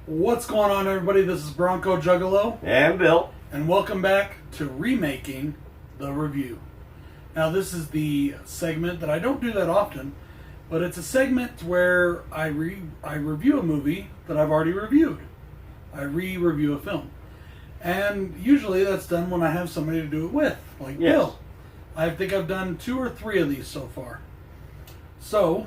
What's going on, everybody? This is Bronco Juggalo. And Bill. And welcome back to Remaking the Review. Now, this is the segment that I don't do that often, but it's a segment where I review a movie that I've already reviewed. I re-review a film. And usually that's done when I have somebody to do it with, like Yes. Bill. I think I've done 2 or 3 of these so far. So,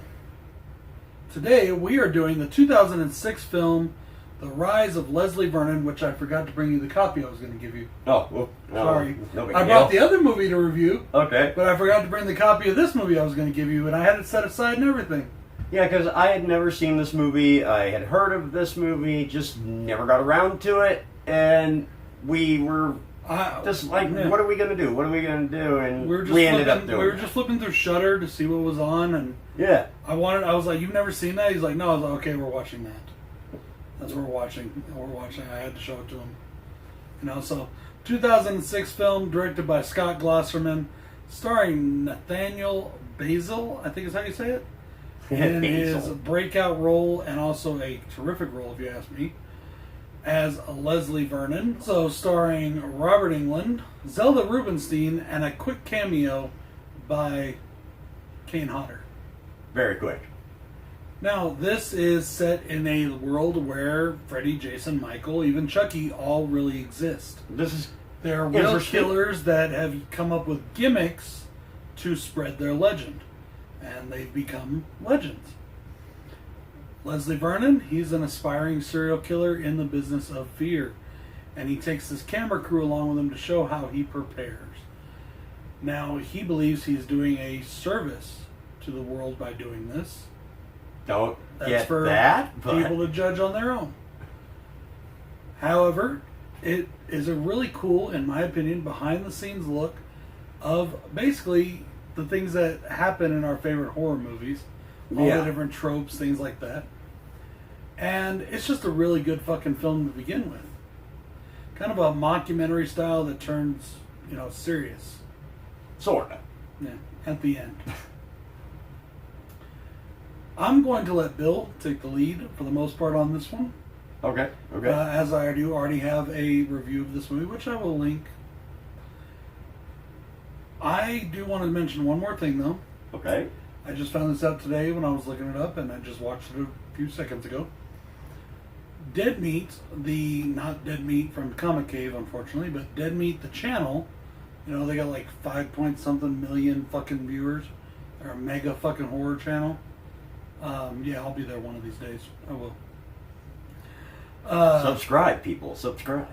today we are doing the 2006 film The Rise of Leslie Vernon, which I forgot to bring you the copy I was going to give you. Oh, well, no, Sorry. no big I deal. brought the other movie to review, Okay. but I forgot to bring the copy of this movie I was going to give you, and I had it set aside and everything. Yeah, because I had never seen this movie. I had heard of this movie, just never got around to it, and we were just like, yeah. what are we going to do? What are we going to do? And We we ended up doing We were it. just flipping through Shudder to see what was on, and Yeah. I was like, "You've never seen that?" He's like, "No." I was like, "Okay, we're watching that." That's what we're watching. I had to show it to him. So 2006 film directed by Scott Glosserman, starring Nathaniel Bazel, I think is how you say it, in his Bazel. breakout role, and also a terrific role, if you ask me, as Leslie Vernon. So starring Robert Englund, Zelda Rubinstein, and a quick cameo by Kane Hodder. Very quick. Now, this is set in a world where Freddy, Jason, Michael, even Chucky all really exist. This is They're real Interesting. killers that have come up with gimmicks to spread their legend. And they've become legends. Leslie Vernon, he's an aspiring serial killer in the business of fear. And he takes his camera crew along with him to show how he prepares. Now, he believes he's doing a service to the world by doing this. don't That's get for that, but people to judge on their own. However, it is a really cool, in my opinion, behind-the-scenes look of basically the things that happen in our favorite horror movies. All Yeah. the different tropes, things like that. And it's just a really good fucking film to begin with. Kind of a mockumentary style that turns, serious. sort of. Yeah, at the end. I'm going to let Bill take the lead for the most part on this one. Okay. Okay. As I do already have a review of this movie, which I will link. I do want to mention one more thing, though. okay. I just found this out today when I was looking it up, and I just watched it a few seconds ago. Dead Meat, not Dead Meat from Comic Cave, unfortunately, but Dead Meat, the channel, they got like 5-point-something million fucking viewers. They're a mega fucking horror channel. Yeah, I'll be there one of these days. I will. Subscribe, people. Subscribe.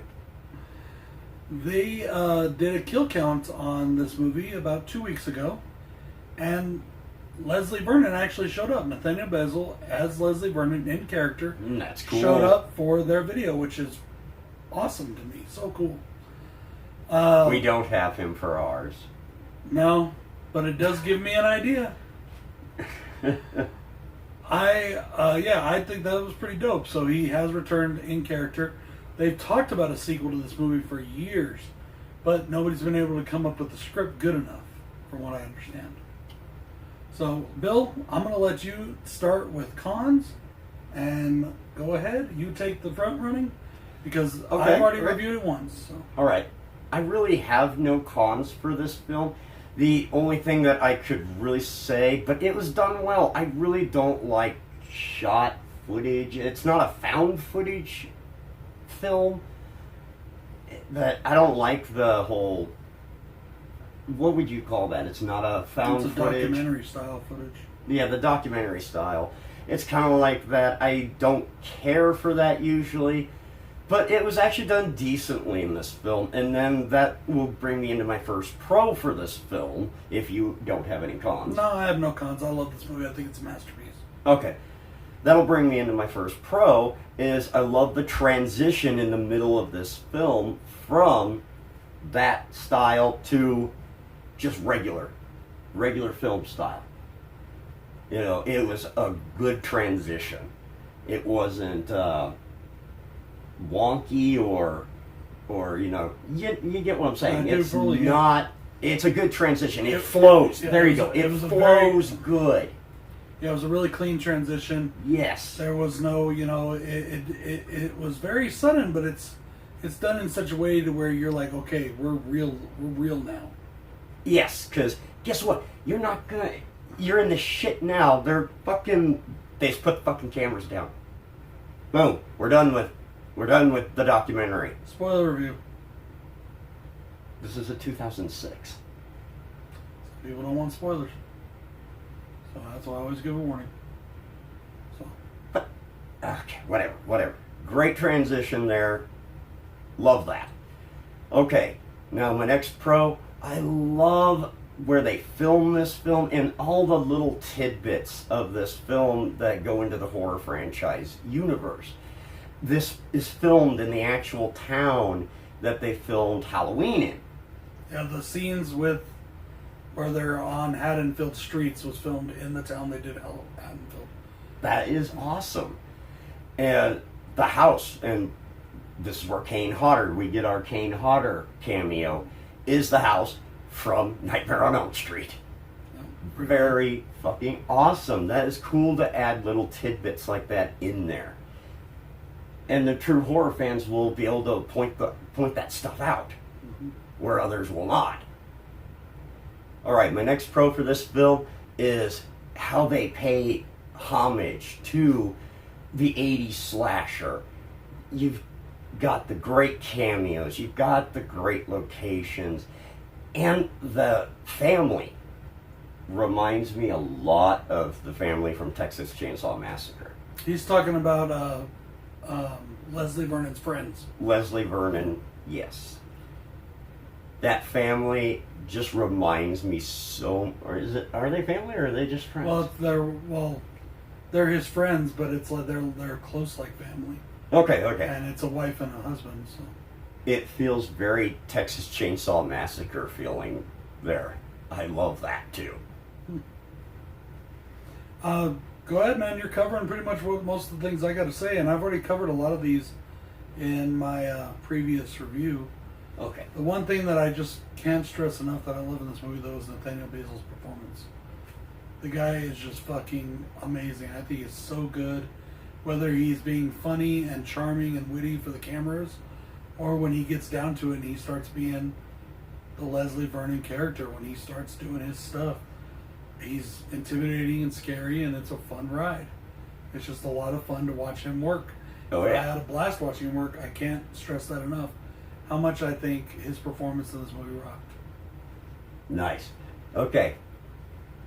They did a kill count on this movie about 2 weeks ago, and Leslie Vernon actually showed up. Nathaniel Bazel as Leslie Vernon in character That's cool. showed up for their video, which is awesome to me. So cool. We don't have him for ours. No, but it does give me an idea. I think that was pretty dope. So he has returned in character. They've talked about a sequel to this movie for years, but nobody's been able to come up with a script good enough, from what I understand. So, Bill, I'm going to let you start with cons, and go ahead. You take the front running, because Okay. I've already reviewed it once. So. All right. I really have no cons for this film. The only thing that I could really say, but it was done well, I really don't like shot footage. It's not a found footage film. That I don't like the whole. What would you call that? It's not a found It's a footage. documentary style footage. Yeah, the documentary style. It's kind of like that. I don't care for that usually. But it was actually done decently in this film, and then that will bring me into my first pro for this film, if you don't have any cons. No, I have no cons. I love this movie. I think it's a masterpiece. Okay. That'll bring me into my first pro, is I love the transition in the middle of this film from that style to just regular film style. It was a good transition. It wasn't wonky or you get what I'm saying. I do It's totally get it. not. It's a good transition. It flows. Yeah, There it you go. was- It it was a flows good. Yeah, it was a really clean transition. Yes. There was no, it was very sudden, but it's done in such a way to where you're like, okay, we're real now. Yes, because guess what? You're not gonna. You're in the shit now. They just put the fucking cameras down. Boom. We're done with the documentary. Spoiler review. This is a 2006. People don't want spoilers, so that's why I always give a warning. So. But okay, whatever. Great transition there. Love that. Okay, now my next pro. I love where they film this film and all the little tidbits of this film that go into the horror franchise universe. This is filmed in the actual town that they filmed Halloween in. Yeah, the scenes where they're on Haddonfield streets was filmed in the town they did Haddonfield. That is awesome. And the house, and this is where Kane Hodder, we get our Kane Hodder cameo, is the house from Nightmare on Elm Street. Very fucking awesome. That is cool to add little tidbits like that in there. And the true horror fans will be able to point that stuff out, where others will not. Alright, my next pro for this film is how they pay homage to the 80s slasher. You've got the great cameos, you've got the great locations, and the family reminds me a lot of the family from Texas Chainsaw Massacre. He's talking about Leslie Vernon's friends. Leslie Vernon, yes. That family just reminds me so. Or are they family or are they just friends? They're his friends, but it's like they're close like family. Okay. And it's a wife and a husband, so. It feels very Texas Chainsaw Massacre feeling there. I love that too. Go ahead, man. You're covering pretty much most of the things I got to say, and I've already covered a lot of these in my previous review. Okay. The one thing that I just can't stress enough that I love in this movie, though, is Nathaniel Bazel's performance. The guy is just fucking amazing. I think he's so good. Whether he's being funny and charming and witty for the cameras, or when he gets down to it and he starts being the Leslie Vernon character, when he starts doing his stuff, he's intimidating and scary, and it's a fun ride. It's just a lot of fun to watch him work. Oh, yeah. I had a blast watching him work. I can't stress that enough. How much I think his performance in this movie rocked. Nice. Okay.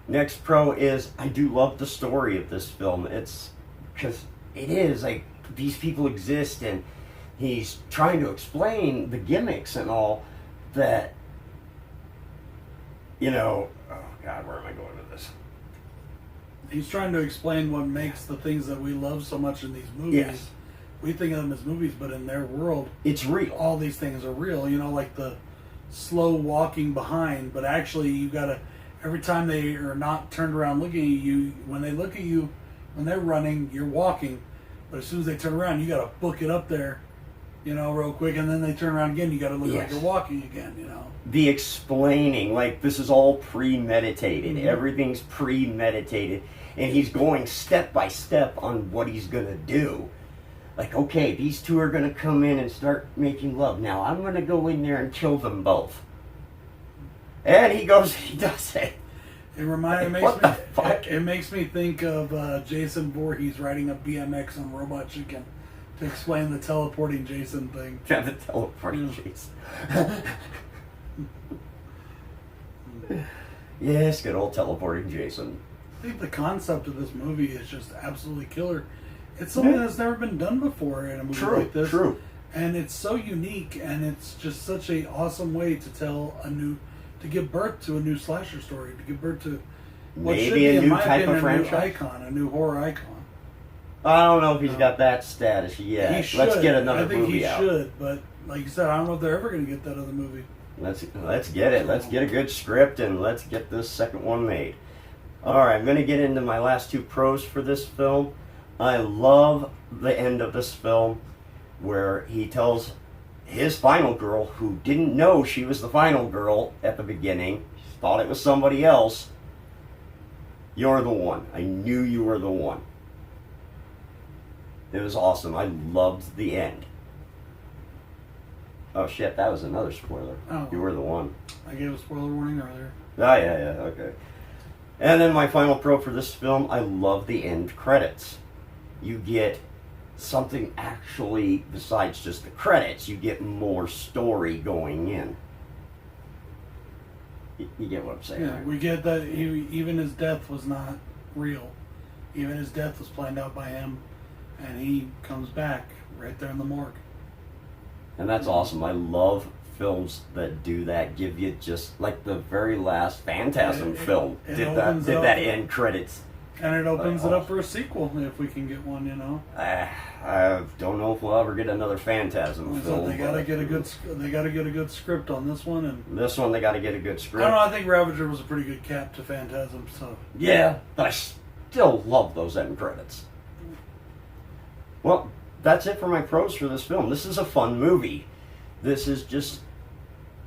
Next pro is I do love the story of this film. It's because it is like these people exist, and he's trying to explain the gimmicks and all that. Oh God, where am I going with this? He's trying to explain what makes the things that we love so much in these movies. Yes. We think of them as movies, but in their world, it's real. All these things are real. Like the slow walking behind, but actually you gotta, every time they are not turned around looking at you, when they look at you, when they're running, you're walking, but as soon as they turn around, you gotta book it up there, real quick, and then they turn around again, you gotta look like you're walking again, The explaining, like this is all premeditated. Mm-hmm. Everything's premeditated, and he's going step by step on what he's gonna do. Like, okay, these two are going to come in and start making love. Now, I'm going to go in there and kill them both. And he does it. It makes me think of Jason Voorhees riding a BMX on Robot Chicken to explain the teleporting Jason thing. Yeah, the teleporting Jason. Yes, good old teleporting Jason. I think the concept of this movie is just absolutely killer. It's something that's never been done before in a movie like this. True. And it's so unique, and it's just such an awesome way to tell to give birth to a new slasher story, to give birth to what should be, in my opinion, a new icon, a new horror icon. I don't know if he's got that status yet. He should. Let's get another movie out. I think he should, but like you said, I don't know if they're ever going to get that other movie. Let's get it. Let's get a good script, and let's get this second one made. All right, I'm going to get into my last two pros for this film. I love the end of this film where he tells his final girl, who didn't know she was the final girl at the beginning, thought it was somebody else, You're the one. I knew you were the one. It was awesome. I loved the end. Oh shit, that was another spoiler. Oh. You were the one. I gave a spoiler warning earlier. Oh, yeah, okay. And then my final pro for this film, I love the end credits. You get something actually, besides just the credits, you get more story going in. You get what I'm saying? Yeah, we get that even his death was not real. Even his death was planned out by him, and he comes back right there in the morgue. And that's awesome. I love films that do that. Give you just like the very last Phantasm film did that end credits. And it opens it up for a sequel if we can get one, you know. I don't know if we'll ever get another Phantasm film. They gotta get a good script on this one, and this one they gotta get a good script. I don't know. I think Ravager was a pretty good cap to Phantasm. So yeah, but I still love those end credits. Well, that's it for my pros for this film. This is a fun movie. This is just,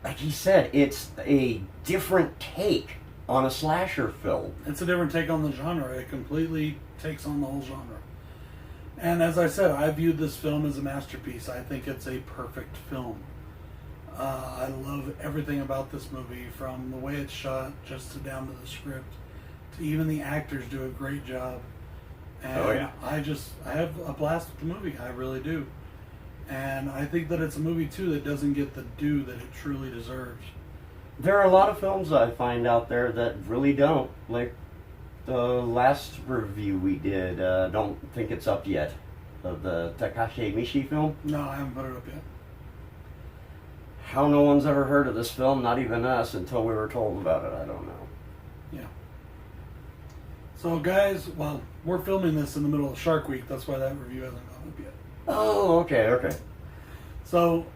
like he said, it's a different take on a slasher film. It's a different take on the genre. It completely takes on the whole genre. And as I said, I viewed this film as a masterpiece. I think it's a perfect film. I love everything about this movie, from the way it's shot, just down to the script, to even the actors do a great job. And oh yeah. I have a blast with the movie. I really do. And I think that it's a movie too that doesn't get the due that it truly deserves. There are a lot of films I find out there that really don't. Like the last review we did, don't think it's up yet, of the Takashi Mishi film. No, I haven't put it up yet. How no one's ever heard of this film, not even us, until we were told about it, I don't know. Yeah. So guys, well, we're filming this in the middle of Shark Week. That's why that review hasn't gone up yet. Oh, okay. So,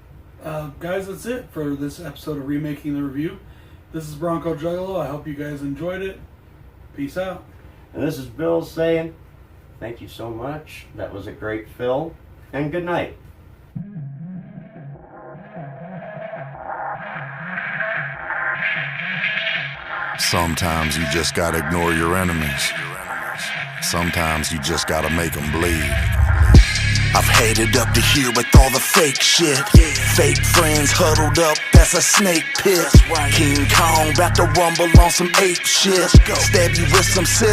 guys, that's it for this episode of Remaking the Review. This is Bronco Juggalo. I hope you guys enjoyed it. Peace out. And this is Bill saying, thank you so much. That was a great film. And good night. Sometimes you just gotta ignore your enemies. Sometimes you just gotta make them bleed. I've headed up to here with all the fake shit. Fake friends huddled up, that's a snake pit. King Kong about to rumble on some ape shit. Stab you with some scissors.